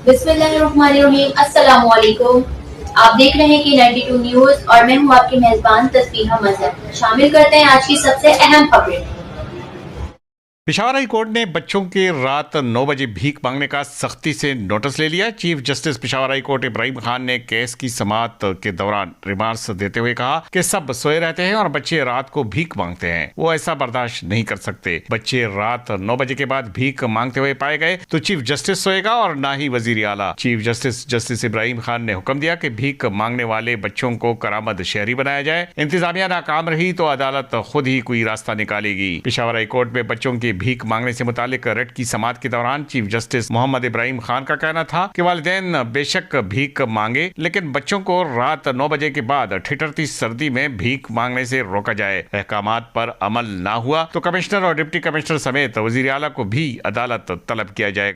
बिस्मिल्लाहिर्रहमानिर्रहीम। अस्सलामुअलैकुम। आप देख रहे हैं कि 92 न्यूज़ और मैं हूं आपकी मेजबान तस्बीहा मजहर। शामिल करते हैं आज की सबसे अहम खबरें। पेशावर हाई कोर्ट ने बच्चों के रात 9 बजे भीख मांगने का सख्ती से नोटिस ले लिया। Chief justice Peshawar high court Ibrahim Khan ने केस की समाअत के दौरान रिमार्क्स देते हुए कहा कि सब सोए रहते हैं और बच्चे रात को भीख मांगते हैं, वो ऐसा बर्दाश्त नहीं कर सकते। बच्चे रात 9 बजे के बाद भीख मांगते हुए पाए गए तो चीफ जस्टिस सोएगा और ना ही वजीर आला। Chief justice justice Ibrahim Khan ने हुक्म दिया कि भीख मांगने वाले बच्चों को करामद शहरी बनाया जाए। इंतजामिया नाकाम रही तो अदालत खुद ही कोई रास्ता निकालेगी। पेशावर हाई कोर्ट में बच्चों की भीख मांगने से मुतालिक रिट की समाअत के दौरान चीफ जस्टिस मोहम्मद इब्राहिम खान का कहना था कि वालिदैन बेशक भीख मांगे, लेकिन बच्चों को रात 9 बजे के बाद ठिठुरती सर्दी में भीख मांगने से रोका जाए। अहकामात पर अमल ना हुआ तो कमिश्नर और डिप्टी कमिश्नर समेत वजीर आला को भी अदालत तलब किया जाएगा।